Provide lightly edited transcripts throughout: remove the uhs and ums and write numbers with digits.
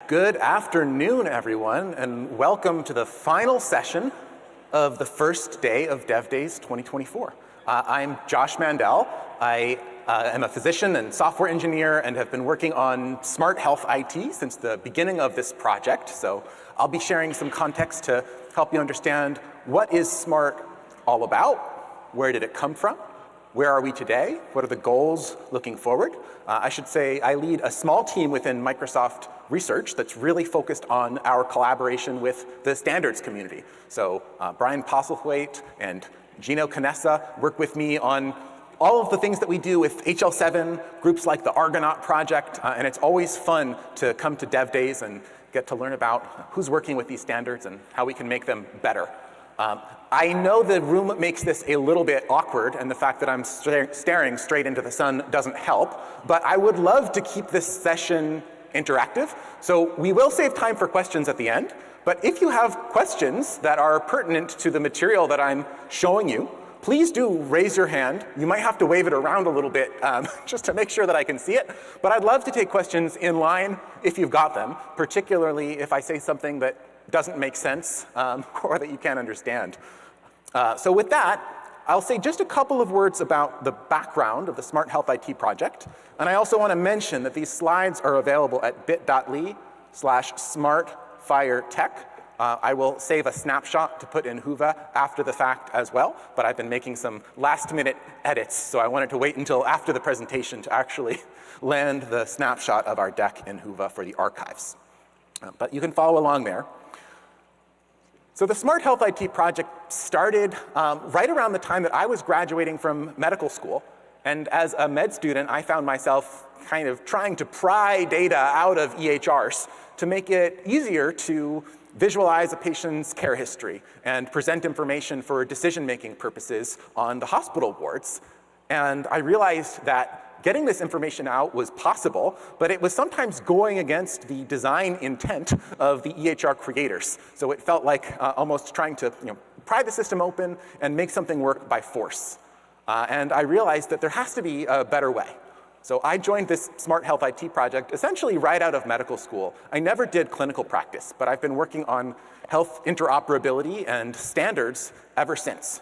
Good afternoon, everyone, and welcome to the final session of the first day of DevDays 2024. I'm Josh Mandel. I am a physician and software engineer and have been working on smart health IT since the beginning of this project. So I'll be sharing some context to help you understand what is smart all about, where did it come from, where are we today, what are the goals looking forward. I should say I lead a small team within Microsoft Research that's really focused on our collaboration with the standards community. So Brian Postlethwaite and Gino Canessa work with me on all of the things that we do with HL7, groups like the Argonaut project, and it's always fun to come to DevDays and get to learn about who's working with these standards and how we can make them better. I know the room makes this a little bit awkward, and the fact that I'm staring straight into the sun doesn't help, but I would love to keep this session interactive. So we will save time for questions at the end, but if you have questions that are pertinent to the material that I'm showing you, please do raise your hand. You might have to wave it around a little bit just to make sure that I can see it, but I'd love to take questions in line if you've got them, particularly if I say something that doesn't make sense or that you can't understand. So with that, I'll say just a couple of words about the background of the Smart Health IT project. And I also want to mention that these slides are available at bit.ly/smartfirtech. I will save a snapshot to put in Whova after the fact as well, but I've been making some last-minute edits, so I wanted to wait until after the presentation to actually land the snapshot of our deck in Whova for the archives. But you can follow along there. So the Smart Health IT project started right around the time that I was graduating from medical school. And as a med student, I found myself kind of trying to pry data out of EHRs to make it easier to visualize a patient's care history and present information for decision-making purposes on the hospital wards. And I realized that getting this information out was possible, but it was sometimes going against the design intent of the EHR creators. So it felt like almost trying to pry the system open and make something work by force. And I realized that there has to be a better way. So I joined this Smart Health IT project essentially right out of medical school. I never did clinical practice, but I've been working on health interoperability and standards ever since.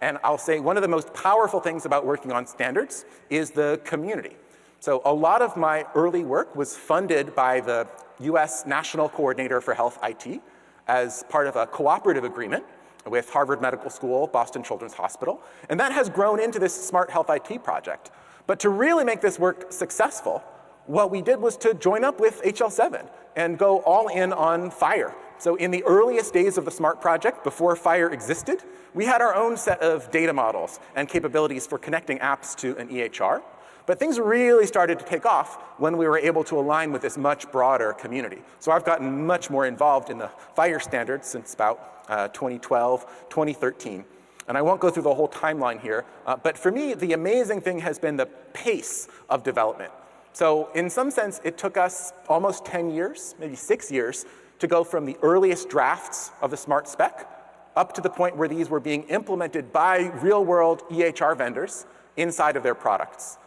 And I'll say one of the most powerful things about working on standards is the community. So a lot of my early work was funded by the US National Coordinator for Health IT as part of a cooperative agreement with Harvard Medical School, Boston Children's Hospital, and that has grown into this Smart Health IT project. But to really make this work successful, what we did was to join up with HL7 and go all in on FHIR. So in the earliest days of the SMART project, before FHIR existed, we had our own set of data models and capabilities for connecting apps to an EHR. But things really started to take off when we were able to align with this much broader community. So I've gotten much more involved in the FHIR standards since about 2012, 2013. And I won't go through the whole timeline here, but for me, the amazing thing has been the pace of development. So in some sense, it took us almost 10 years, maybe 6 years, to go from the earliest drafts of the SMART spec up to the point where these were being implemented by real-world EHR vendors inside of their products.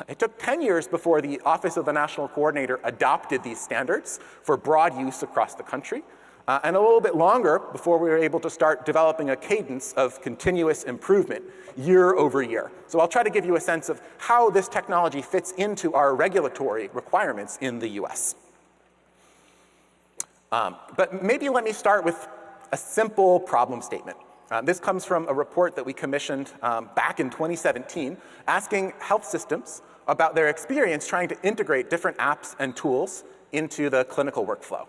It took 10 years before the Office of the National Coordinator adopted these standards for broad use across the country, and a little bit longer before we were able to start developing a cadence of continuous improvement year over year. So I'll try to give you a sense of how this technology fits into our regulatory requirements in the US. But maybe let me start with a simple problem statement. This comes from a report that we commissioned back in 2017, asking health systems about their experience trying to integrate different apps and tools into the clinical workflow.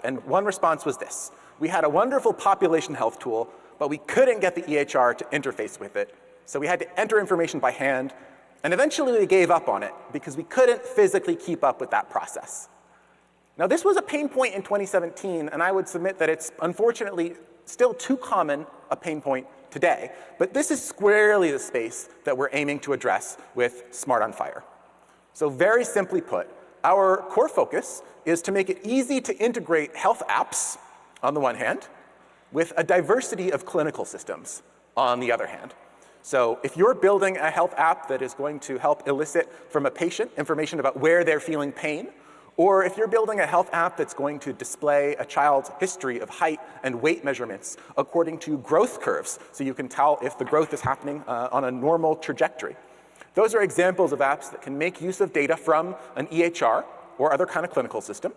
And one response was this: we had a wonderful population health tool, but we couldn't get the EHR to interface with it. So we had to enter information by hand, and eventually we gave up on it because we couldn't physically keep up with that process. Now, this was a pain point in 2017, and I would submit that it's unfortunately still too common a pain point today, but this is squarely the space that we're aiming to address with Smart on FHIR. So very simply put, our core focus is to make it easy to integrate health apps on the one hand with a diversity of clinical systems on the other hand. So if you're building a health app that is going to help elicit from a patient information about where they're feeling pain, Or if you're building a health app that's going to display a child's history of height and weight measurements according to growth curves, so you can tell if the growth is happening on a normal trajectory. Those are examples of apps that can make use of data from an EHR or other kind of clinical system.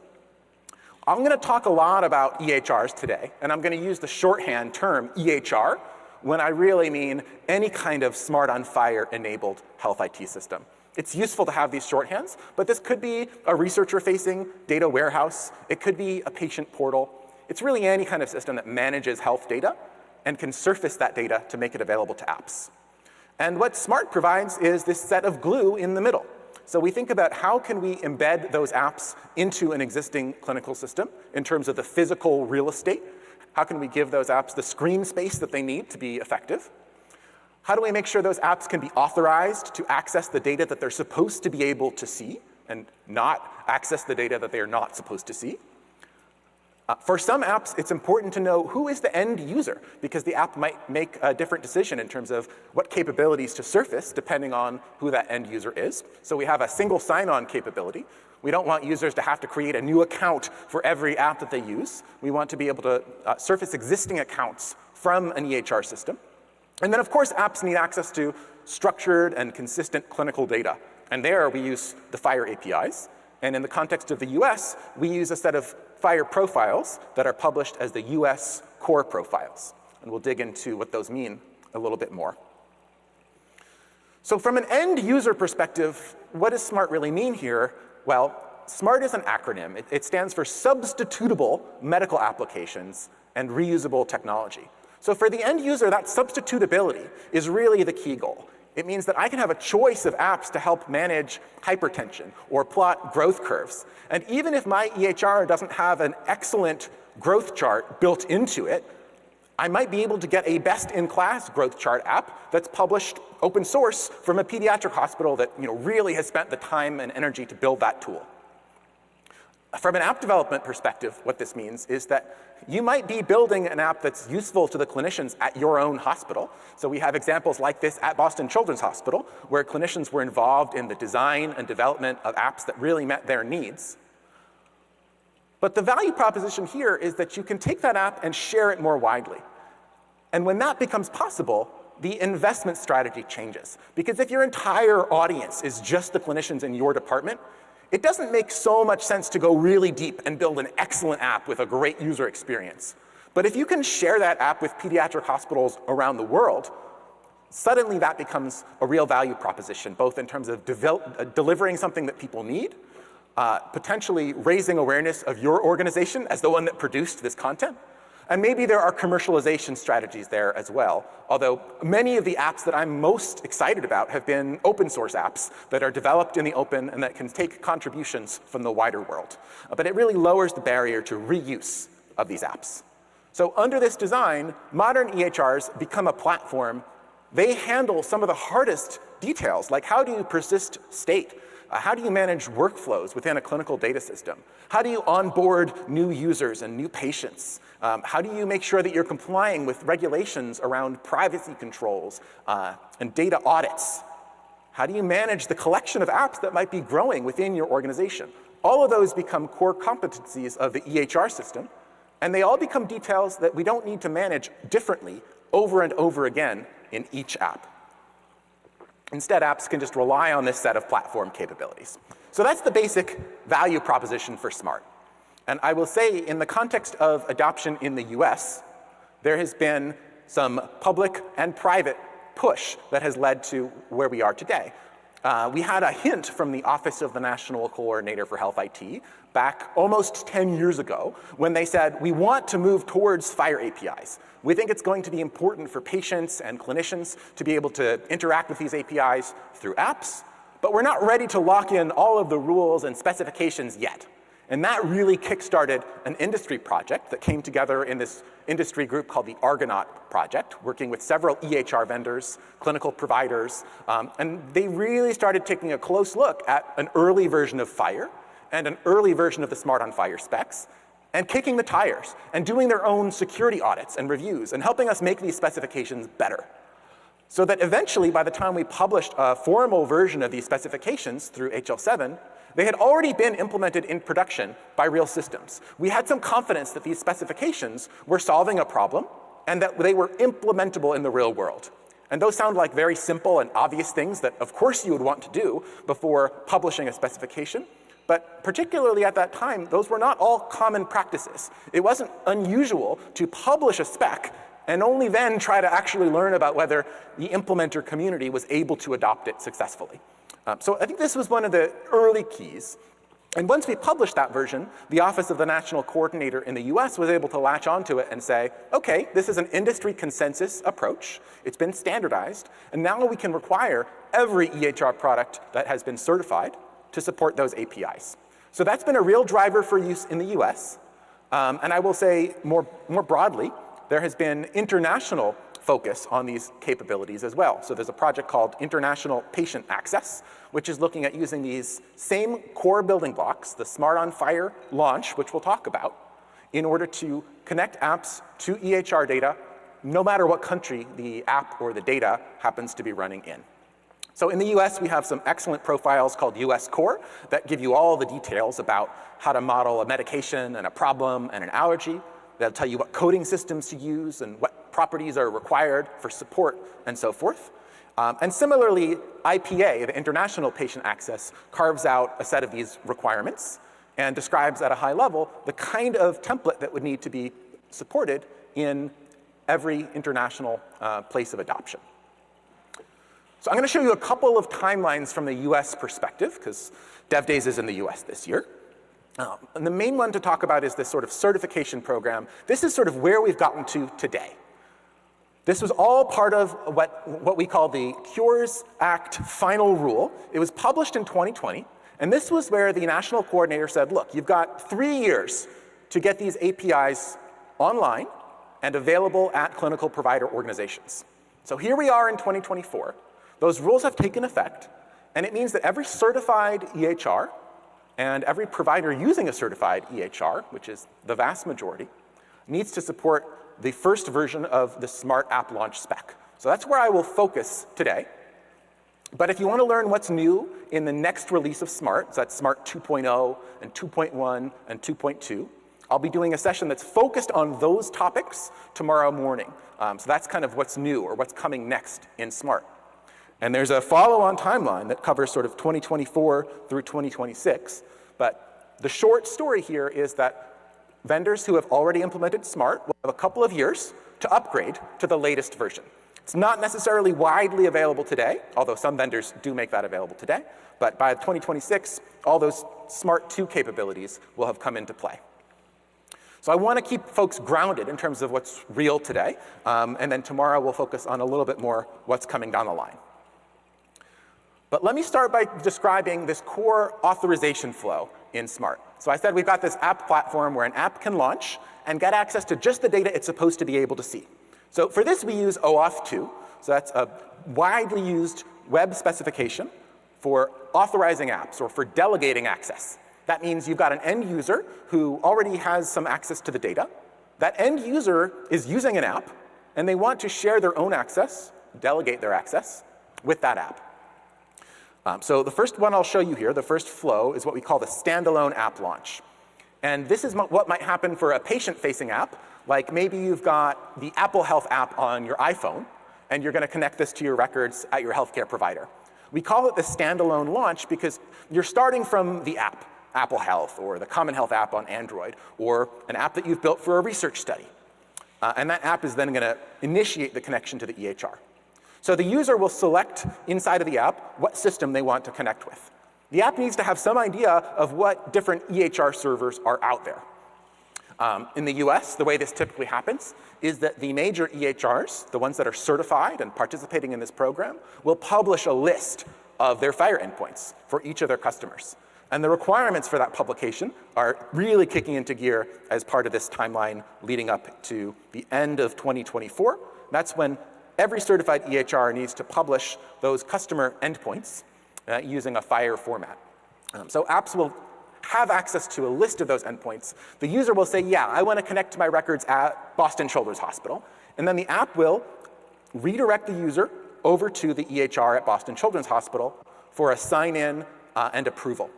I'm going to talk a lot about EHRs today, and I'm going to use the shorthand term EHR when I really mean any kind of smart on FHIR enabled health IT system. It's useful to have these shorthands, but this could be a researcher-facing data warehouse. It could be a patient portal. It's really any kind of system that manages health data and can surface that data to make it available to apps. And what Smart provides is this set of glue in the middle. So we think about how can we embed those apps into an existing clinical system in terms of the physical real estate. How can we give those apps the screen space that they need to be effective? How do we make sure those apps can be authorized to access the data that they're supposed to be able to see and not access the data that they are not supposed to see? For some apps, it's important to know who is the end user, because the app might make a different decision in terms of what capabilities to surface depending on who that end user is. So we have a single sign-on capability. We don't want users to have to create a new account for every app that they use. We want to be able to surface existing accounts from an EHR system. And then, of course, apps need access to structured and consistent clinical data. And there we use the FHIR APIs. And in the context of the US, we use a set of FHIR profiles that are published as the US core profiles. And we'll dig into what those mean a little bit more. So from an end user perspective, what does SMART really mean here? Well, SMART is an acronym. It stands for Substitutable Medical Applications and Reusable Technology. So for the end user, that substitutability is really the key goal. It means that I can have a choice of apps to help manage hypertension or plot growth curves. And even if my EHR doesn't have an excellent growth chart built into it, I might be able to get a best-in-class growth chart app that's published open source from a pediatric hospital that really has spent the time and energy to build that tool. From an app development perspective, what this means is that you might be building an app that's useful to the clinicians at your own hospital. So we have examples like this at Boston Children's Hospital, where clinicians were involved in the design and development of apps that really met their needs. But the value proposition here is that you can take that app and share it more widely. And when that becomes possible, the investment strategy changes. Because if your entire audience is just the clinicians in your department, it doesn't make so much sense to go really deep and build an excellent app with a great user experience. But if you can share that app with pediatric hospitals around the world, suddenly that becomes a real value proposition, both in terms of delivering something that people need, potentially raising awareness of your organization as the one that produced this content. And maybe there are commercialization strategies there as well, although many of the apps that I'm most excited about have been open source apps that are developed in the open and that can take contributions from the wider world. But it really lowers the barrier to reuse of these apps. So under this design, modern EHRs become a platform. They handle some of the hardest details, like how do you persist state? How do you manage workflows within a clinical data system? How do you onboard new users and new patients? How do you make sure that you're complying with regulations around privacy controls and data audits? How do you manage the collection of apps that might be growing within your organization? All of those become core competencies of the EHR system, and they all become details that we don't need to manage differently over and over again in each app. Instead, apps can just rely on this set of platform capabilities. So that's the basic value proposition for SMART. And I will say, in the context of adoption in the US, there has been some public and private push that has led to where we are today. We had a hint from the Office of the National Coordinator for Health IT back almost 10 years ago when they said, we want to move towards FHIR APIs. We think it's going to be important for patients and clinicians to be able to interact with these APIs through apps, but we're not ready to lock in all of the rules and specifications yet. And that really kickstarted an industry project that came together in this industry group called the Argonaut Project, working with several EHR vendors, clinical providers, and they really started taking a close look at an early version of FHIR and an early version of the Smart on FHIR specs, and kicking the tires and doing their own security audits and reviews and helping us make these specifications better. So that eventually, by the time we published a formal version of these specifications through HL7, They had already been implemented in production by real systems. We had some confidence that these specifications were solving a problem and that they were implementable in the real world. And those sound like very simple and obvious things that of course you would want to do before publishing a specification. But particularly at that time, those were not all common practices. It wasn't unusual to publish a spec and only then try to actually learn about whether the implementer community was able to adopt it successfully. So I think this was one of the early keys. And once we published that version, the Office of the National Coordinator in the US was able to latch onto it and say, okay, this is an industry consensus approach. It's been standardized. And now we can require every EHR product that has been certified to support those APIs. So that's been a real driver for use in the US. And I will say more broadly, there has been international focus on these capabilities as well. So there's a project called International Patient Access, which is looking at using these same core building blocks, the Smart on FHIR launch, which we'll talk about, in order to connect apps to EHR data, no matter what country the app or the data happens to be running in. So in the US, we have some excellent profiles called US Core that give you all the details about how to model a medication and a problem and an allergy. They'll tell you what coding systems to use and what properties are required for support and so forth. And similarly, IPA, the International Patient Access, carves out a set of these requirements and describes at a high level the kind of template that would need to be supported in every international place of adoption. So I'm going to show you a couple of timelines from the US perspective, because DevDays is in the US this year. And the main one to talk about is this sort of certification program. This is sort of where we've gotten to today. This was all part of what we call the Cures Act final rule. It was published in 2020, and this was where the national coordinator said, look, you've got 3 years to get these APIs online and available at clinical provider organizations. So here we are in 2024. Those rules have taken effect, and it means that every certified EHR and every provider using a certified EHR, which is the vast majority, needs to support the first version of the Smart App Launch spec. So that's where I will focus today. But if you want to learn what's new in the next release of Smart, so that's Smart 2.0 and 2.1 and 2.2, I'll be doing a session that's focused on those topics tomorrow morning. So that's kind of what's new or what's coming next in Smart. And there's a follow-on timeline that covers sort of 2024 through 2026. But the short story here is that vendors who have already implemented Smart will have a couple of years to upgrade to the latest version. It's not necessarily widely available today, although some vendors do make that available today. But by 2026, all those Smart 2 capabilities will have come into play. So I want to keep folks grounded in terms of what's real today. And then tomorrow we'll focus on a little bit more what's coming down the line. But let me start by describing this core authorization flow in Smart. So I said we've got this app platform where an app can launch and get access to just the data it's supposed to be able to see. So for this, we use OAuth 2. So that's a widely used web specification for authorizing apps or for delegating access. That means you've got an end user who already has some access to the data. That end user is using an app, and they want to share their own access, delegate their access, with that app. So the first one I'll show you here, the first flow, is what we call the standalone app launch. And this is what might happen for a patient-facing app, like maybe you've got the Apple Health app on your iPhone, and you're going to connect this to your records at your healthcare provider. We call it the standalone launch because you're starting from the app, Apple Health, or the Common Health app on Android, or an app that you've built for a research study. And that app is then going to initiate the connection to the EHR. So the user will select inside of the app what system they want to connect with. The app needs to have some idea of what different EHR servers are out there. In the US, the way this typically happens is that the major EHRs, the ones that are certified and participating in this program, will publish a list of their FHIR endpoints for each of their customers. And the requirements for that publication are really kicking into gear as part of this timeline leading up to the end of 2024. That's when every certified EHR needs to publish those customer endpoints using a FHIR format. So apps will have access to a list of those endpoints. The user will say, yeah, I want to connect to my records at Boston Children's Hospital. And then the app will redirect the user over to the EHR at Boston Children's Hospital for a sign-in and approval.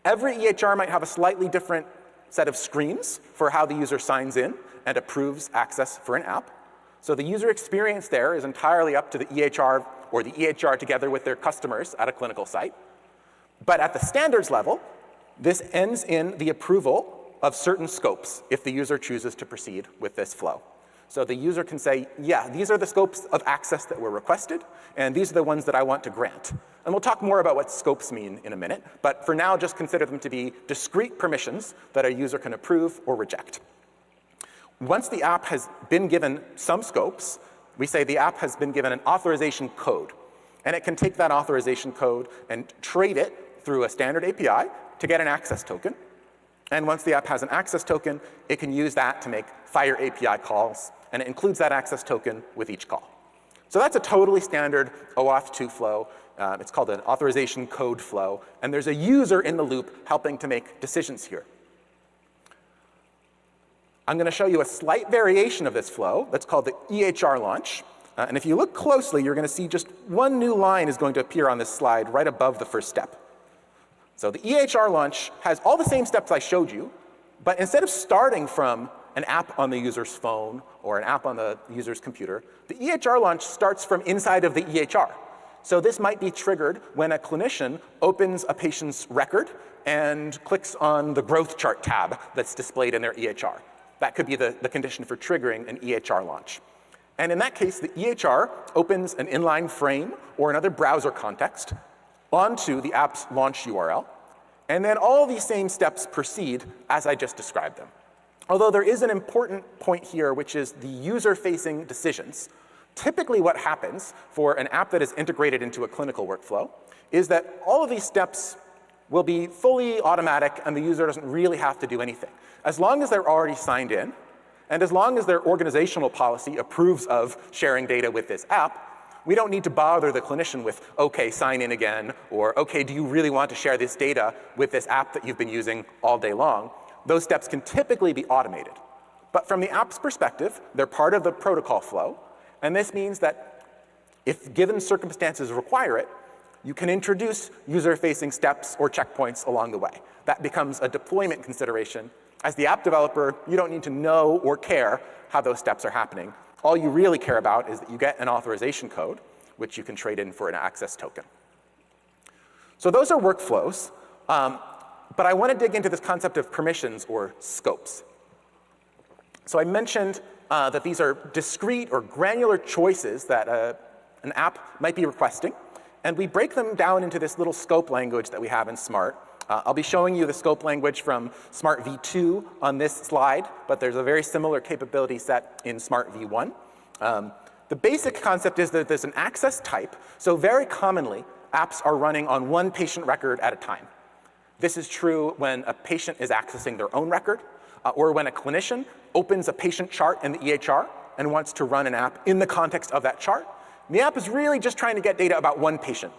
Every EHR might have a slightly different set of screens for how the user signs in and approves access for an app. So the user experience there is entirely up to the EHR or the EHR together with their customers at a clinical site. But at the standards level, this ends in the approval of certain scopes if the user chooses to proceed with this flow. So the user can say, yeah, these are the scopes of access that were requested, and these are the ones that I want to grant. And we'll talk more about what scopes mean in a minute, but for now, just consider them to be discrete permissions that a user can approve or reject. Once the app has been given some scopes, we say the app has been given an authorization code. And it can take that authorization code and trade it through a standard API to get an access token. And once the app has an access token, it can use that to make FHIR API calls, and it includes that access token with each call. So that's a totally standard OAuth 2 flow. It's called an authorization code flow, and there's a user in the loop helping to make decisions here. I'm going to show you a slight variation of this flow that's called the EHR launch. And if you look closely, you're going to see just one new line is going to appear on this slide right above the first step. So the EHR launch has all the same steps I showed you, but instead of starting from an app on the user's phone or an app on the user's computer, the EHR launch starts from inside of the EHR. So this might be triggered when a clinician opens a patient's record and clicks on the growth chart tab that's displayed in their EHR. That could be the condition for triggering an EHR launch. And in that case, the EHR opens an inline frame or another browser context onto the app's launch URL. And then all these same steps proceed as I just described them. Although there is an important point here, which is the user-facing decisions. Typically what happens for an app that is integrated into a clinical workflow is that all of these steps will be fully automatic and the user doesn't really have to do anything. As long as they're already signed in, and as long as their organizational policy approves of sharing data with this app, we don't need to bother the clinician with, okay, sign in again, or okay, do you really want to share this data with this app that you've been using all day long? Those steps can typically be automated. But from the app's perspective, they're part of the protocol flow, and this means that if given circumstances require it, you can introduce user-facing steps or checkpoints along the way. That becomes a deployment consideration. As the app developer, you don't need to know or care how those steps are happening. All you really care about is that you get an authorization code, which you can trade in for an access token. So those are workflows, but I want to dig into this concept of permissions or scopes. So I mentioned that these are discrete or granular choices that an app might be requesting, and we break them down into this little scope language that we have in Smart. I'll be showing you the scope language from Smart v2 on this slide, but there's a very similar capability set in Smart v1. The basic concept is that there's an access type, so very commonly, apps are running on one patient record at a time. This is true when a patient is accessing their own record, or when a clinician opens a patient chart in the EHR and wants to run an app in the context of that chart. And the app is really just trying to get data about one patient.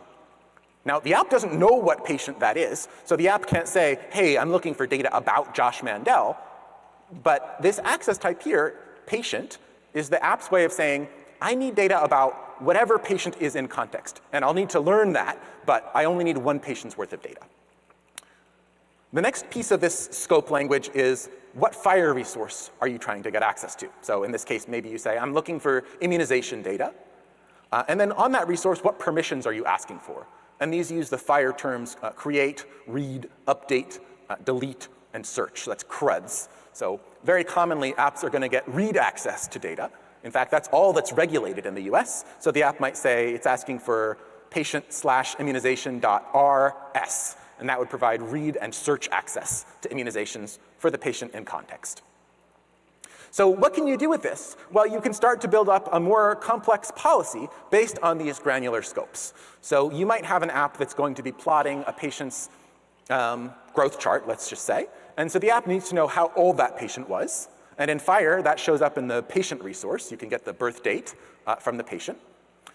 Now, the app doesn't know what patient that is, so the app can't say, hey, I'm looking for data about Josh Mandel. But this access type here, patient, is the app's way of saying, I need data about whatever patient is in context. And I'll need to learn that, but I only need one patient's worth of data. The next piece of this scope language is, what FHIR resource are you trying to get access to? So in this case, maybe you say, I'm looking for immunization data. And then on that resource, what permissions are you asking for? And these use the FHIR terms create, read, update, delete, and search. So that's CRUDs. So very commonly, apps are going to get read access to data. In fact, that's all that's regulated in the US. So the app might say it's asking for patient/immunization.rs. And that would provide read and search access to immunizations for the patient in context. So what can you do with this? Well, you can start to build up a more complex policy based on these granular scopes. So you might have an app that's going to be plotting a patient's growth chart, let's just say. And so the app needs to know how old that patient was. And in FHIR, that shows up in the patient resource. You can get the birth date from the patient.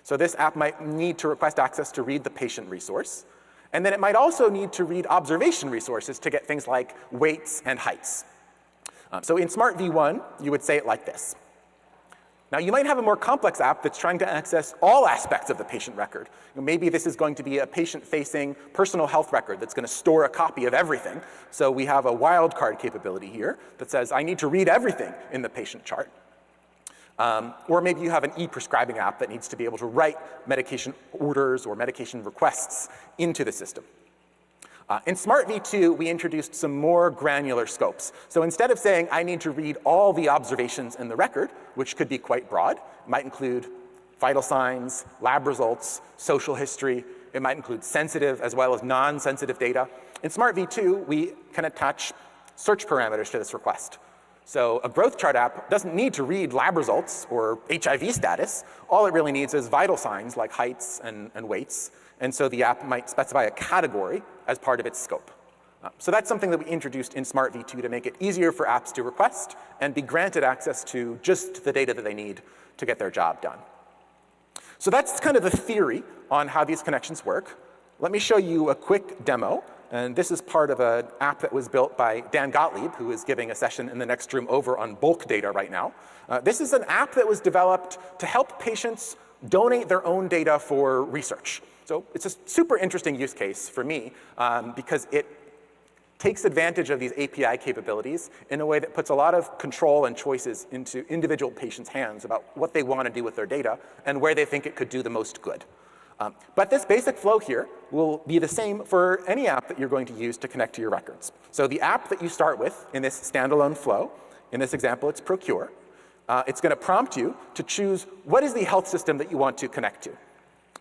So this app might need to request access to read the patient resource. And then it might also need to read observation resources to get things like weights and heights. So in Smart v1, you would say it like this. Now, you might have a more complex app that's trying to access all aspects of the patient record. Maybe this is going to be a patient-facing personal health record that's going to store a copy of everything. So we have a wildcard capability here that says, I need to read everything in the patient chart. Or maybe you have an e-prescribing app that needs to be able to write medication orders or medication requests into the system. In Smart v2, we introduced some more granular scopes. So instead of saying, I need to read all the observations in the record, which could be quite broad, it might include vital signs, lab results, social history. It might include sensitive as well as non-sensitive data. In Smart v2, we can attach search parameters to this request. So a growth chart app doesn't need to read lab results or HIV status. All it really needs is vital signs like heights and weights. And so the app might specify a category as part of its scope. So that's something that we introduced in Smart v2 to make it easier for apps to request and be granted access to just the data that they need to get their job done. So that's kind of the theory on how these connections work. Let me show you a quick demo. And this is part of an app that was built by Dan Gottlieb, who is giving a session in the next room over on bulk data right now. This is an app that was developed to help patients donate their own data for research. So it's a super interesting use case for me because it takes advantage of these API capabilities in a way that puts a lot of control and choices into individual patients' hands about what they want to do with their data and where they think it could do the most good. But this basic flow here will be the same for any app that you're going to use to connect to your records. So the app that you start with in this standalone flow, in this example, it's Procure. It's going to prompt you to choose what is the health system that you want to connect to.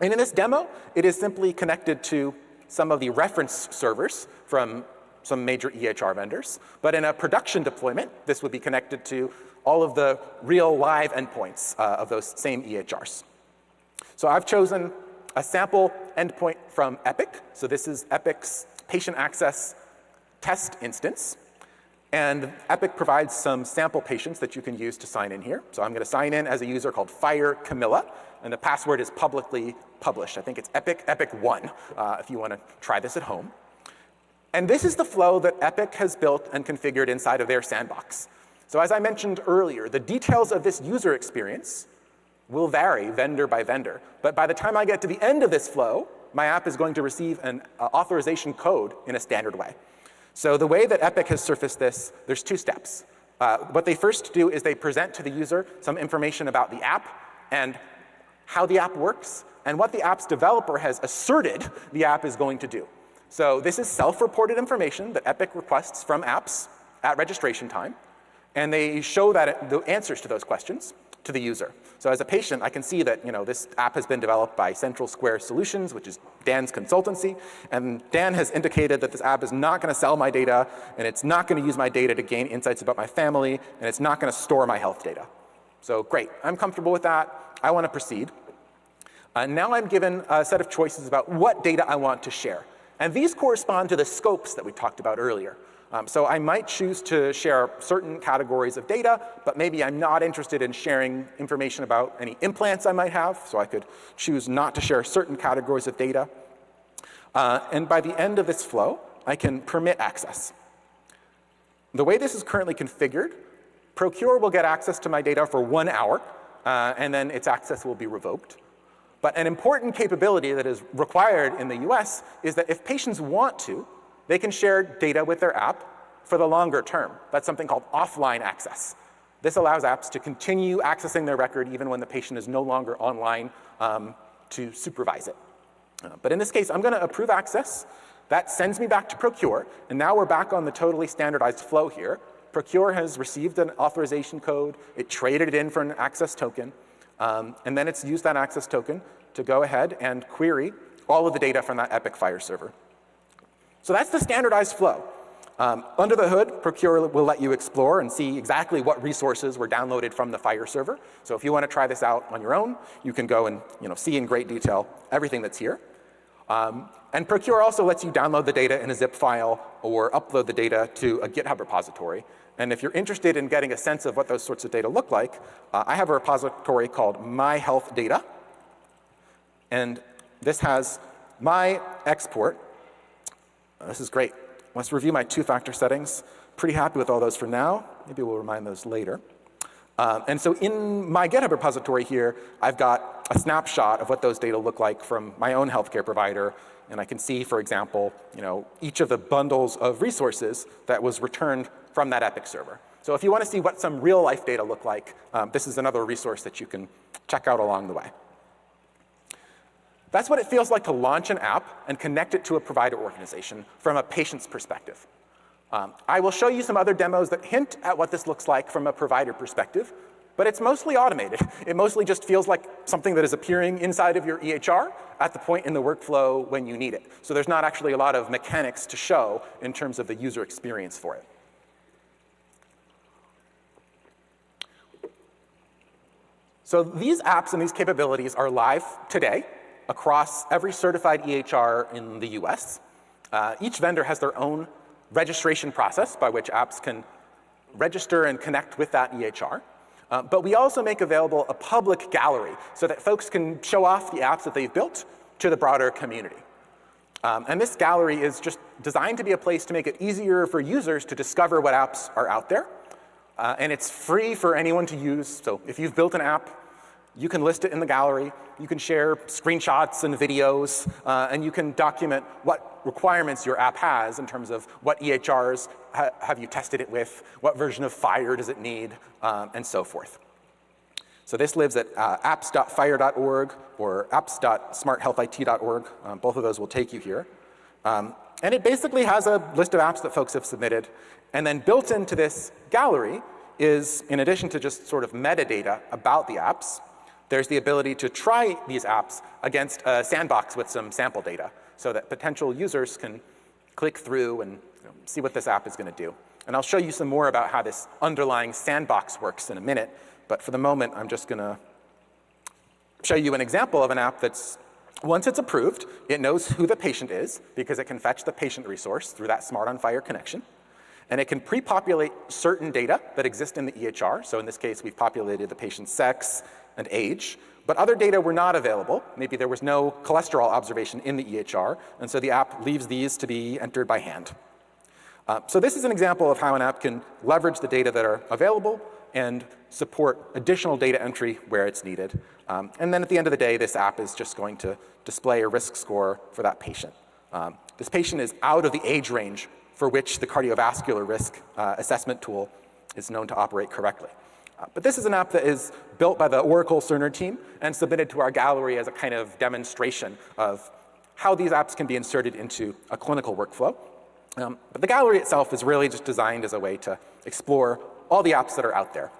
And in this demo, it is simply connected to some of the reference servers from some major EHR vendors. But in a production deployment, this would be connected to all of the real live endpoints of those same EHRs. So I've chosen a sample endpoint from Epic. So this is Epic's patient access test instance. And Epic provides some sample patients that you can use to sign in here. So I'm going to sign in as a user called FHIR Camilla. And the password is publicly published. I think it's Epic1 if you want to try this at home. And this is the flow that Epic has built and configured inside of their sandbox. So as I mentioned earlier, the details of this user experience will vary vendor by vendor. But by the time I get to the end of this flow, my app is going to receive an authorization code in a standard way. So the way that Epic has surfaced this, there's two steps. What they first do is they present to the user some information about the app and how the app works and what the app's developer has asserted the app is going to do. So this is self-reported information that Epic requests from apps at registration time. And they show that the answers to those questions to the user. So as a patient, I can see that this app has been developed by Central Square Solutions, which is Dan's consultancy. And Dan has indicated that this app is not going to sell my data, and it's not going to use my data to gain insights about my family, and it's not going to store my health data. So great, I'm comfortable with that. I want to proceed. Now I'm given a set of choices about what data I want to share. And these correspond to the scopes that we talked about earlier. So I might choose to share certain categories of data, but maybe I'm not interested in sharing information about any implants I might have, so I could choose not to share certain categories of data. And by the end of this flow, I can permit access. The way this is currently configured, Procure will get access to my data for 1 hour, and then its access will be revoked. But an important capability that is required in the US is that if patients want to, they can share data with their app for the longer term. That's something called offline access. This allows apps to continue accessing their record even when the patient is no longer online to supervise it. But in this case, I'm going to approve access. That sends me back to Procure. And now we're back on the totally standardized flow here. Procure has received an authorization code. It traded it in for an access token. And then it's used that access token to go ahead and query all of the data from that Epic FHIR server. So that's the standardized flow. Under the hood, Procure will let you explore and see exactly what resources were downloaded from the FHIR server. So if you want to try this out on your own, you can go and see in great detail everything that's here. And Procure also lets you download the data in a zip file or upload the data to a GitHub repository. And if you're interested in getting a sense of what those sorts of data look like, I have a repository called My Health Data. And this has my export. This is great. Let's review my two-factor settings. Pretty happy with all those for now. Maybe we'll remind those later. And so in my GitHub repository here, I've got a snapshot of what those data look like from my own healthcare provider. And I can see, for example, each of the bundles of resources that was returned from that Epic server. So if you want to see what some real life data look like, this is another resource that you can check out along the way. That's what it feels like to launch an app and connect it to a provider organization from a patient's perspective. I will show you some other demos that hint at what this looks like from a provider perspective, but it's mostly automated. It mostly just feels like something that is appearing inside of your EHR at the point in the workflow when you need it. So there's not actually a lot of mechanics to show in terms of the user experience for it. So these apps and these capabilities are live today across every certified EHR in the US. Each vendor has their own registration process by which apps can register and connect with that EHR. But we also make available a public gallery so that folks can show off the apps that they've built to the broader community. And this gallery is just designed to be a place to make it easier for users to discover what apps are out there. And it's free for anyone to use. So if you've built an app, you can list it in the gallery. You can share screenshots and videos, and you can document what requirements your app has in terms of what EHRs have you tested it with, what version of FHIR does it need, and so forth. So this lives at apps.fhir.org or apps.smarthealthit.org. Both of those will take you here. And it basically has a list of apps that folks have submitted. And then built into this gallery is, in addition to just sort of metadata about the apps, there's the ability to try these apps against a sandbox with some sample data so that potential users can click through and see what this app is going to do. And I'll show you some more about how this underlying sandbox works in a minute. But for the moment, I'm just going to show you an example of an app that's, once it's approved, it knows who the patient is because it can fetch the patient resource through that Smart on FHIR connection. And it can pre-populate certain data that exist in the EHR. So in this case, we've populated the patient's sex and age. But other data were not available. Maybe there was no cholesterol observation in the EHR. And so the app leaves these to be entered by hand. So this is an example of how an app can leverage the data that are available and support additional data entry where it's needed. And then at the end of the day, this app is just going to display a risk score for that patient. This patient is out of the age range for which the cardiovascular risk assessment tool is known to operate correctly. But this is an app that is built by the Oracle Cerner team and submitted to our gallery as a kind of demonstration of how these apps can be inserted into a clinical workflow. But the gallery itself is really just designed as a way to explore all the apps that are out there.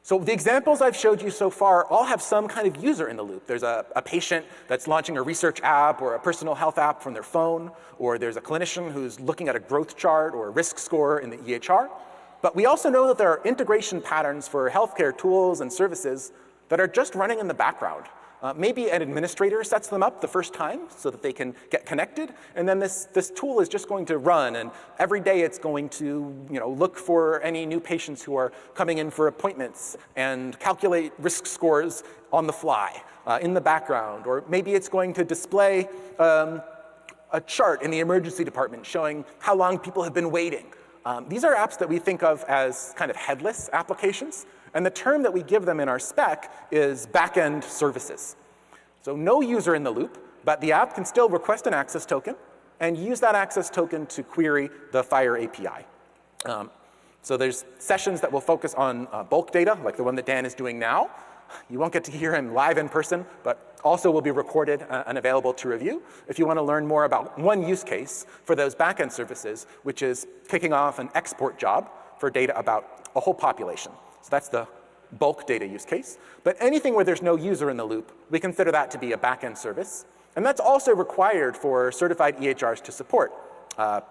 So the examples I've showed you so far all have some kind of user in the loop. There's a patient that's launching a research app or a personal health app from their phone, or there's a clinician who's looking at a growth chart or a risk score in the EHR. But we also know that there are integration patterns for healthcare tools and services that are just running in the background. Maybe an administrator sets them up the first time so that they can get connected, and then this tool is just going to run, and every day it's going to look for any new patients who are coming in for appointments and calculate risk scores on the fly in the background. Or maybe it's going to display a chart in the emergency department showing how long people have been waiting. These are apps that we think of as kind of headless applications. And the term that we give them in our spec is back-end services. So no user in the loop, but the app can still request an access token and use that access token to query the FHIR API. So there's sessions that will focus on bulk data, like the one that Dan is doing now. You won't get to hear him live in person, but also will be recorded and available to review if you want to learn more about one use case for those back-end services, which is kicking off an export job for data about a whole population. So that's the bulk data use case. But anything where there's no user in the loop, we consider that to be a back-end service. And that's also required for certified EHRs to support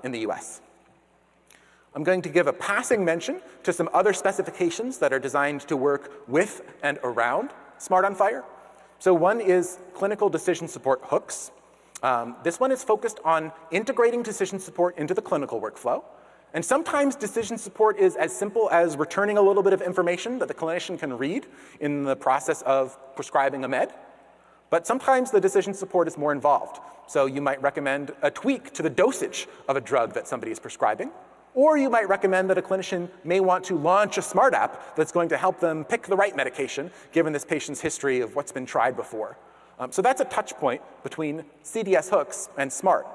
in the US. I'm going to give a passing mention to some other specifications that are designed to work with and around Smart on FHIR. So one is clinical decision support hooks. This one is focused on integrating decision support into the clinical workflow. And sometimes decision support is as simple as returning a little bit of information that the clinician can read in the process of prescribing a med. But sometimes the decision support is more involved. So you might recommend a tweak to the dosage of a drug that somebody is prescribing. Or you might recommend that a clinician may want to launch a smart app that's going to help them pick the right medication, given this patient's history of what's been tried before. So that's a touch point between CDS hooks and smart.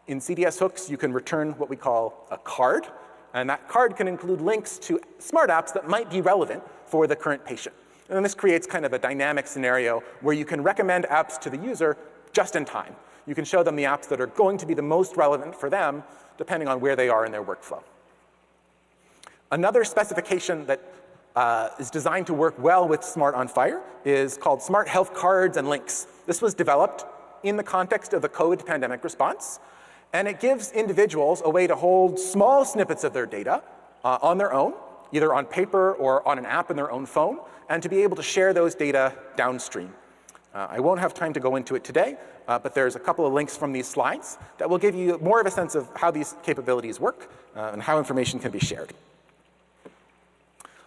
In CDS hooks, you can return what we call a card, and that card can include links to smart apps that might be relevant for the current patient. And this creates kind of a dynamic scenario where you can recommend apps to the user just in time. You can show them the apps that are going to be the most relevant for them, depending on where they are in their workflow. Another specification that is designed to work well with Smart on FHIR is called Smart Health Cards and Links. This was developed in the context of the COVID pandemic response, and it gives individuals a way to hold small snippets of their data on their own, either on paper or on an app in their own phone, and to be able to share those data downstream. I won't have time to go into it today, but there's a couple of links from these slides that will give you more of a sense of how these capabilities work and how information can be shared.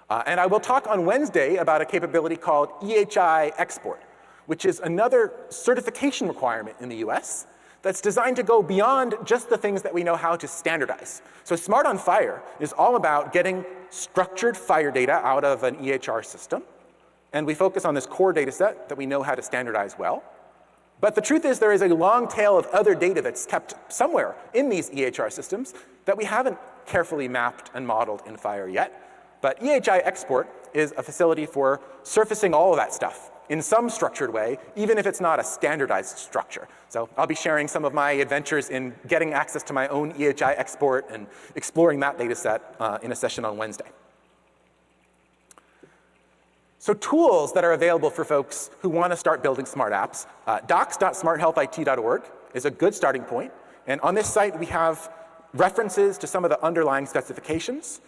And I will talk on Wednesday about a capability called EHI export, which is another certification requirement in the US that's designed to go beyond just the things that we know how to standardize. So Smart on FHIR is all about getting structured FHIR data out of an EHR system, and we focus on this core data set that we know how to standardize well. But the truth is there is a long tail of other data that's kept somewhere in these EHR systems that we haven't carefully mapped and modeled in FHIR yet. But EHI export is a facility for surfacing all of that stuff in some structured way, even if it's not a standardized structure. So I'll be sharing some of my adventures in getting access to my own EHI export and exploring that data set in a session on Wednesday. So tools that are available for folks who want to start building smart apps, docs.smarthealthit.org is a good starting point. And on this site, we have references to some of the underlying specifications,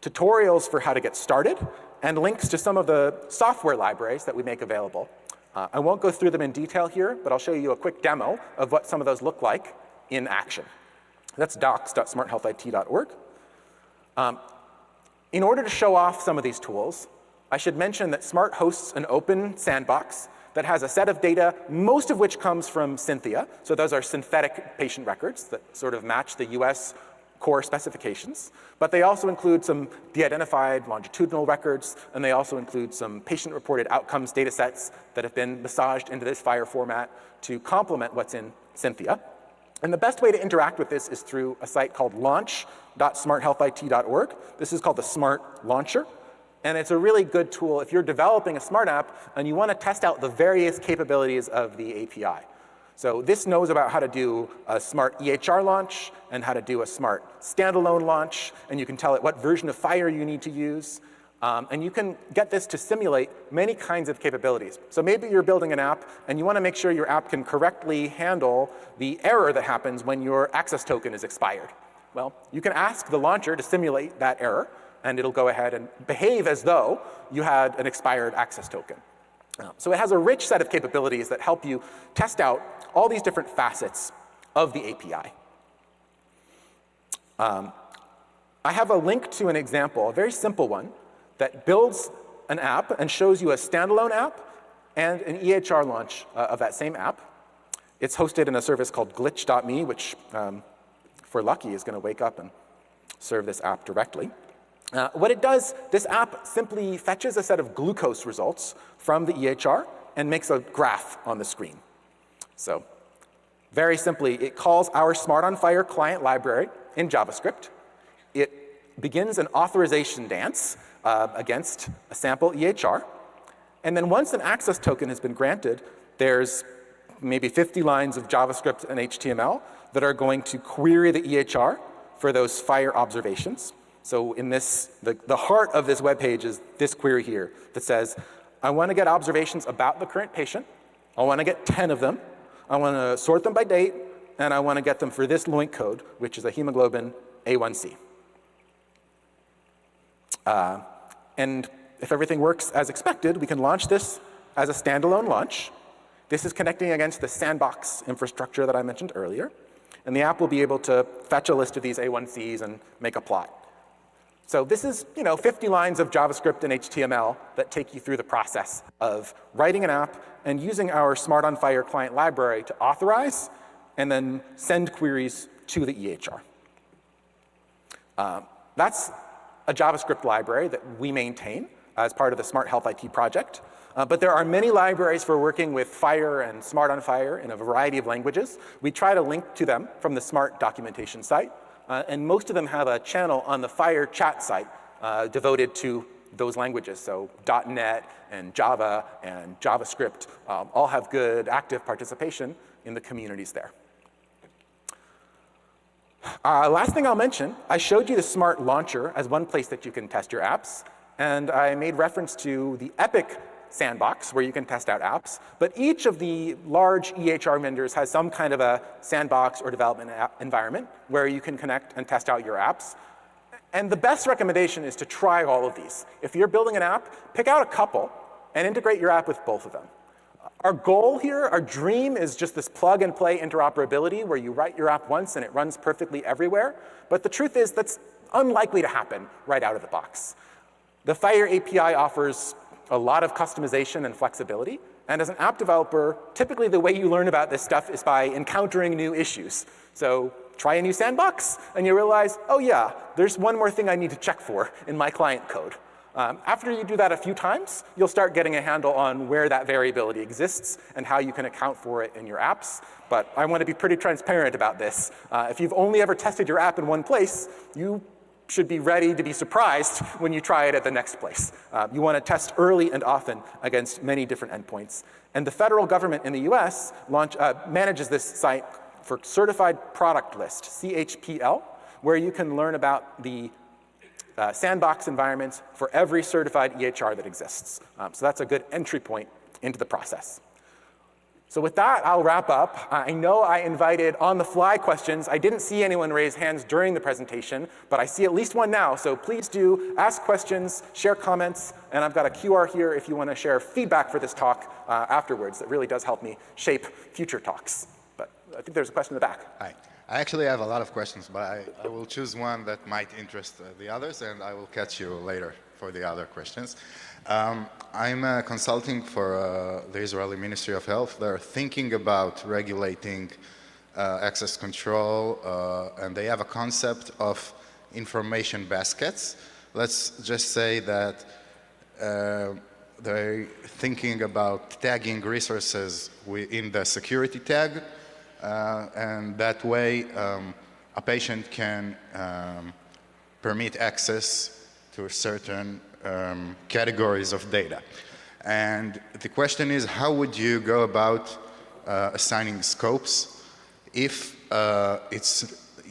tutorials for how to get started, and links to some of the software libraries that we make available. I won't go through them in detail here, but I'll show you a quick demo of what some of those look like in action. That's docs.smarthealthit.org. In order to show off some of these tools, I should mention that Smart hosts an open sandbox that has a set of data, most of which comes from Cynthia. So those are synthetic patient records that sort of match the US core specifications. But they also include some de-identified longitudinal records, and they also include some patient-reported outcomes data sets that have been massaged into this FHIR format to complement what's in Cynthia. And the best way to interact with this is through a site called launch.smarthealthit.org. This is called the Smart Launcher. And it's a really good tool if you're developing a smart app and you want to test out the various capabilities of the API. So this knows about how to do a smart EHR launch and how to do a smart standalone launch, and you can tell it what version of FHIR you need to use. And you can get this to simulate many kinds of capabilities. So maybe you're building an app and you want to make sure your app can correctly handle the error that happens when your access token is expired. Well, you can ask the launcher to simulate that error, and it'll go ahead and behave as though you had an expired access token. So it has a rich set of capabilities that help you test out all these different facets of the API. I have a link to an example, a very simple one, that builds an app and shows you a standalone app and an EHR launch of that same app. It's hosted in a service called glitch.me, which, for lucky, is going to wake up and serve this app directly. What it does, this app simply fetches a set of glucose results from the EHR and makes a graph on the screen. So very simply, it calls our Smart on FHIR client library in JavaScript. It begins an authorization dance against a sample EHR. And then once an access token has been granted, there's maybe 50 lines of JavaScript and HTML that are going to query the EHR for those FHIR observations. So in this, the heart of this web page is this query here that says, I want to get observations about the current patient. I want to get 10 of them. I want to sort them by date, and I want to get them for this LOINC code, which is a hemoglobin A1C. And if everything works as expected, we can launch this as a standalone launch. This is connecting against the Sandbox infrastructure that I mentioned earlier. And the app will be able to fetch a list of these A1Cs and make a plot. So this is 50 lines of JavaScript and HTML that take you through the process of writing an app and using our Smart on FHIR client library to authorize and then send queries to the EHR. That's a JavaScript library that we maintain as part of the Smart Health IT project. But there are many libraries for working with FHIR and Smart on FHIR in a variety of languages. We try to link to them from the Smart documentation site. And most of them have a channel on the FHIR chat site devoted to those languages. So .NET and Java and JavaScript all have good active participation in the communities there. Last thing I'll mention, I showed you the Smart Launcher as one place that you can test your apps. And I made reference to the Epic Sandbox, where you can test out apps. But each of the large EHR vendors has some kind of a sandbox or development environment where you can connect and test out your apps. And the best recommendation is to try all of these. If you're building an app, pick out a couple and integrate your app with both of them. Our goal here, our dream, is just this plug-and-play interoperability where you write your app once and it runs perfectly everywhere. But the truth is that's unlikely to happen right out of the box. The FHIR API offers a lot of customization and flexibility. And as an app developer, typically the way you learn about this stuff is by encountering new issues. So try a new sandbox, and you realize, oh yeah, there's one more thing I need to check for in my client code. After you do that a few times, you'll start getting a handle on where that variability exists and how you can account for it in your apps. But I want to be pretty transparent about this. If you've only ever tested your app in one place, you should be ready to be surprised when you try it at the next place. You want to test early and often against many different endpoints. And the federal government in the US manages this site for Certified Product List, CHPL, where you can learn about the sandbox environments for every certified EHR that exists. So that's a good entry point into the process. So with that, I'll wrap up. I know I invited on-the-fly questions. I didn't see anyone raise hands during the presentation, but I see at least one now. So please do ask questions, share comments, and I've got a QR here if you want to share feedback for this talk afterwards. That really does help me shape future talks. But I think there's a question in the back. Hi. I actually have a lot of questions, but I will choose one that might interest the others, and I will catch you later for the other questions. I'm consulting for the Israeli Ministry of Health. They're thinking about regulating access control, and they have a concept of information baskets. Let's just say that they're thinking about tagging resources in the security tag, and that way a patient can permit access to certain categories of data. And the question is, how would you go about assigning scopes if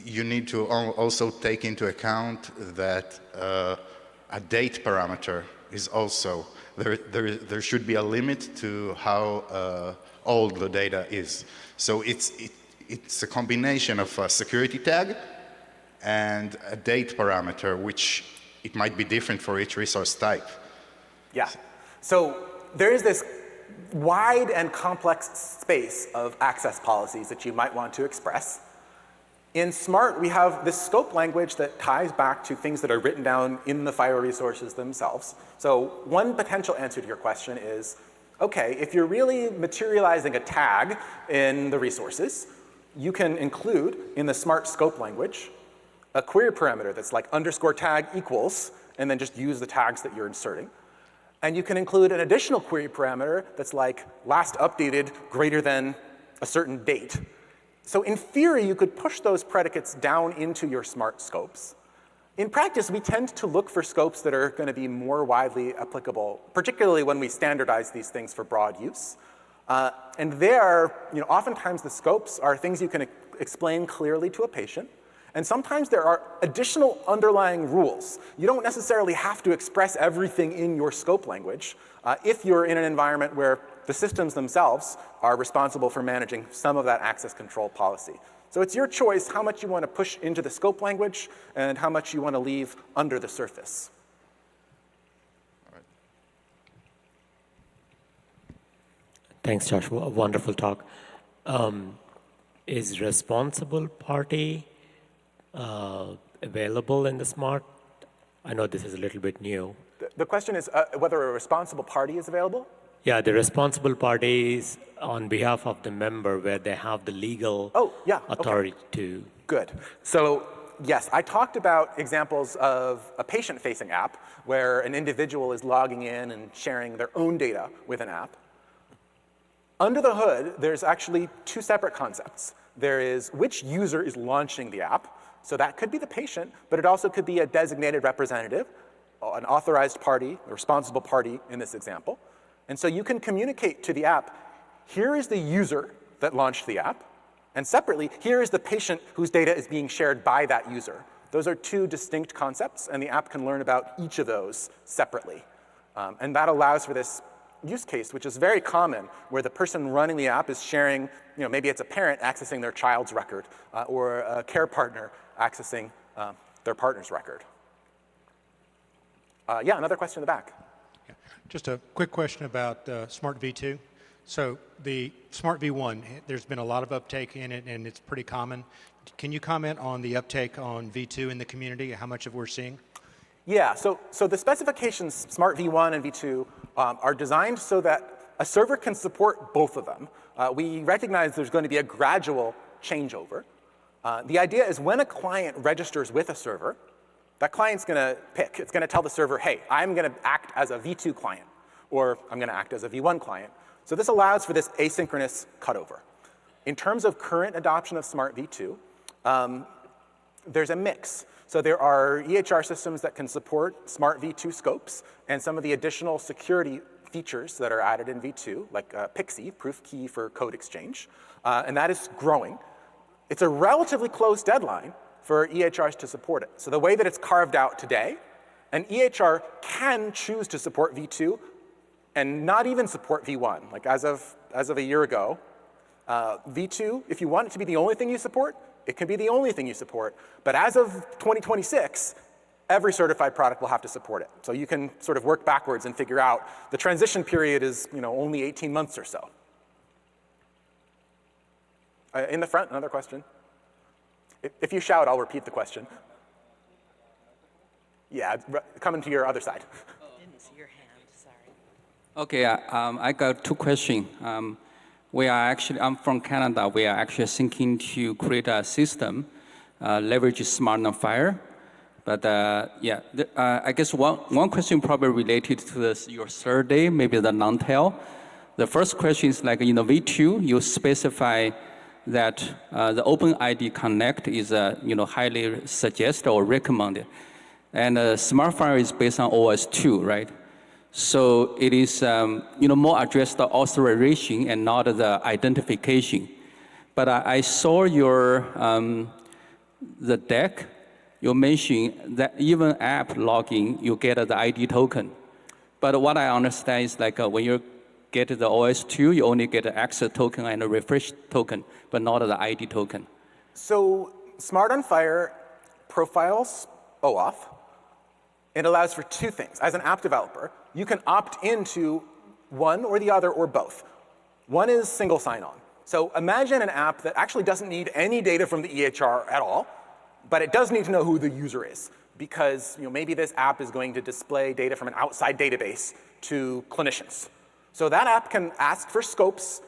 you need to also take into account that a date parameter is also, there should be a limit to how old the data is. So it's a combination of a security tag and a date parameter, which it might be different for each resource type. Yeah. So there is this wide and complex space of access policies that you might want to express. In Smart, we have this scope language that ties back to things that are written down in the FHIR resources themselves. So one potential answer to your question is, okay, if you're really materializing a tag in the resources, you can include in the Smart scope language a query parameter that's like _tag equals, and then just use the tags that you're inserting. And you can include an additional query parameter that's like last updated greater than a certain date. So in theory, you could push those predicates down into your Smart scopes. In practice, we tend to look for scopes that are going to be more widely applicable, particularly when we standardize these things for broad use. And there, oftentimes the scopes are things you can explain clearly to a patient. And sometimes there are additional underlying rules. You don't necessarily have to express everything in your scope language if you're in an environment where the systems themselves are responsible for managing some of that access control policy. So it's your choice how much you want to push into the scope language and how much you want to leave under the surface. All right. Thanks, Joshua. A wonderful talk. Is responsible party available in the Smart? I know this is a little bit new. The question is whether a responsible party is available? Yeah, the responsible parties on behalf of the member where they have the legal authority to. Good. So yes, I talked about examples of a patient-facing app where an individual is logging in and sharing their own data with an app. Under the hood, there's actually two separate concepts. There is which user is launching the app. So that could be the patient, but it also could be a designated representative, an authorized party, a responsible party in this example. And so you can communicate to the app, here is the user that launched the app, and separately, here is the patient whose data is being shared by that user. Those are two distinct concepts, and the app can learn about each of those separately. And that allows for this use case, which is very common, where the person running the app is sharing, maybe it's a parent accessing their child's record, or a care partner accessing their partner's record. Yeah, another question in the back. Yeah. Just a quick question about Smart V2. So the Smart V1, there's been a lot of uptake in it, and it's pretty common. Can you comment on the uptake on V2 in the community, how much of we're seeing? Yeah, so the specifications, Smart V1 and V2, are designed so that a server can support both of them. We recognize there's going to be a gradual changeover. The idea is when a client registers with a server, that client's going to pick. It's going to tell the server, hey, I'm going to act as a V2 client, or I'm going to act as a V1 client. So this allows for this asynchronous cutover. In terms of current adoption of Smart V2, there's a mix. So there are EHR systems that can support Smart V2 scopes and some of the additional security features that are added in V2, like PKCE, proof key for code exchange, and that is growing. It's a relatively close deadline for EHRs to support it. So the way that it's carved out today, an EHR can choose to support V2 and not even support V1. Like as of a year ago, V2, if you want it to be the only thing you support, it can be the only thing you support. But as of 2026, every certified product will have to support it. So you can sort of work backwards and figure out the transition period is only 18 months or so. In the front, another question. If you shout, I'll repeat the question. Yeah, coming to your other side. Didn't see your hand, sorry. Okay, I got two questions. I'm from Canada. We are actually thinking to create a system, leverage Smart on FHIR. But I guess one question probably related to your third day, maybe the non-tail. The first question is like in the V2, you specify that the OpenID Connect is highly suggested or recommended. And Smart FHIR is based on OS2, right? So it is more addressed the authorization and not the identification. But I saw your the deck. You mentioned that even app logging, you get the ID token. But what I understand is like when you get the OS2, you only get the access token and a refresh token, but not the ID token. So Smart on FHIR profiles OAuth. It allows for two things. As an app developer, you can opt into one or the other or both. One is single sign-on. So imagine an app that actually doesn't need any data from the EHR at all, but it does need to know who the user is because maybe this app is going to display data from an outside database to clinicians. So that app can ask for scopes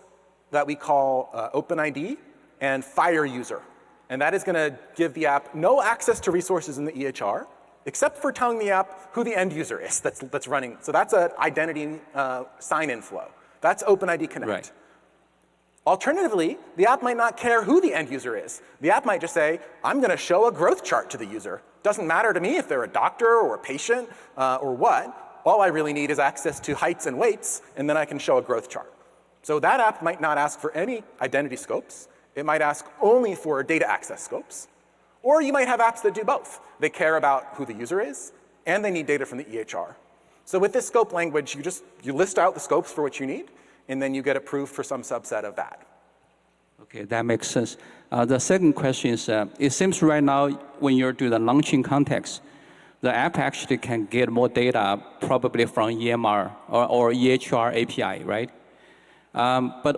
that we call OpenID and FHIR user. And that is going to give the app no access to resources in the EHR, except for telling the app who the end user is that's running. So that's an identity sign-in flow. That's OpenID Connect. Right. Alternatively, the app might not care who the end user is. The app might just say, I'm going to show a growth chart to the user. Doesn't matter to me if they're a doctor or a patient or what. All I really need is access to heights and weights, and then I can show a growth chart. So that app might not ask for any identity scopes. It might ask only for data access scopes. Or you might have apps that do both. They care about who the user is, and they need data from the EHR. So with this scope language, you list out the scopes for what you need, and then you get approved for some subset of that. Okay, that makes sense. The second question is, it seems right now when you're doing the launching context, the app actually can get more data probably from EMR or EHR API, right? But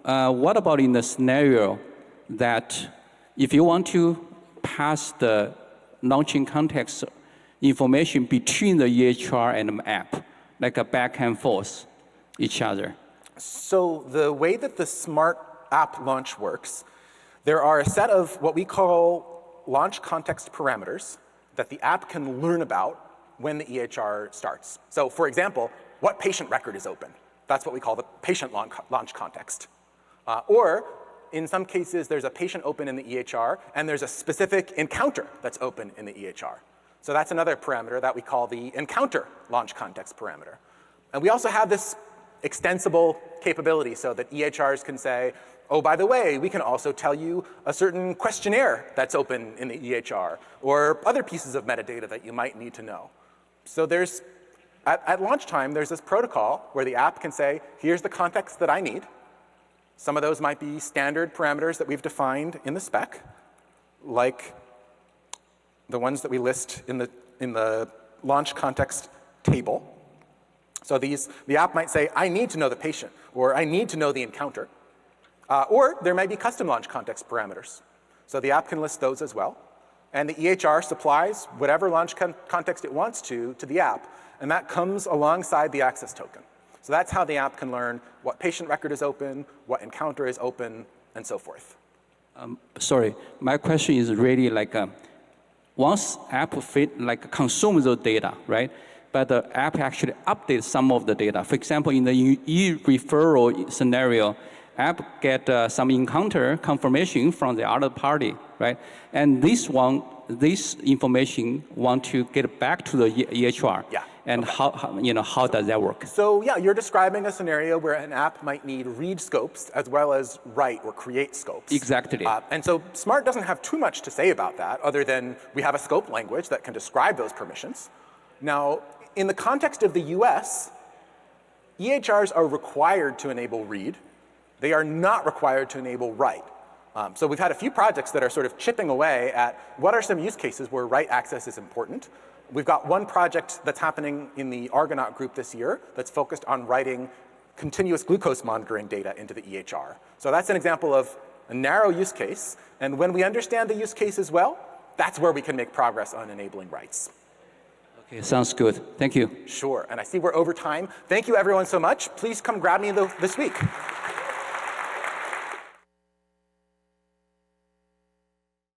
what about in the scenario that if you want to pass the launching context information between the EHR and the app, like a back and forth each other? So the way that the Smart app launch works, there are a set of what we call launch context parameters that the app can learn about when the EHR starts. So for example, what patient record is open? That's what we call the patient launch context. Or in some cases, there's a patient open in the EHR, and there's a specific encounter that's open in the EHR. So that's another parameter that we call the encounter launch context parameter. And we also have this extensible capability so that EHRs can say, oh, by the way, we can also tell you a certain questionnaire that's open in the EHR, or other pieces of metadata that you might need to know. So there's, at launch time, there's this protocol where the app can say, here's the context that I need. Some of those might be standard parameters that we've defined in the spec, like the ones that we list in the launch context table. So the app might say, I need to know the patient, or I need to know the encounter. Or there might be custom launch context parameters. So the app can list those as well. And the EHR supplies whatever launch context it wants to the app, and that comes alongside the access token. So that's how the app can learn what patient record is open, what encounter is open, and so forth. Sorry, my question is really like, once app consume the data, right? But the app actually updates some of the data. For example, in the e-referral scenario, app get some encounter confirmation from the other party, right? And this information want to get back to the EHR. Yeah. And okay. how does that work? So yeah, you're describing a scenario where an app might need read scopes as well as write or create scopes. Exactly. And so Smart doesn't have too much to say about that, other than we have a scope language that can describe those permissions. Now, in the context of the US, EHRs are required to enable read. They are not required to enable write. So we've had a few projects that are sort of chipping away at what are some use cases where write access is important. We've got one project that's happening in the Argonaut group this year that's focused on writing continuous glucose monitoring data into the EHR. So that's an example of a narrow use case. And when we understand the use case as well, that's where we can make progress on enabling writes. Okay, sounds good. Thank you. Sure, and I see we're over time. Thank you everyone so much. Please come grab me this week.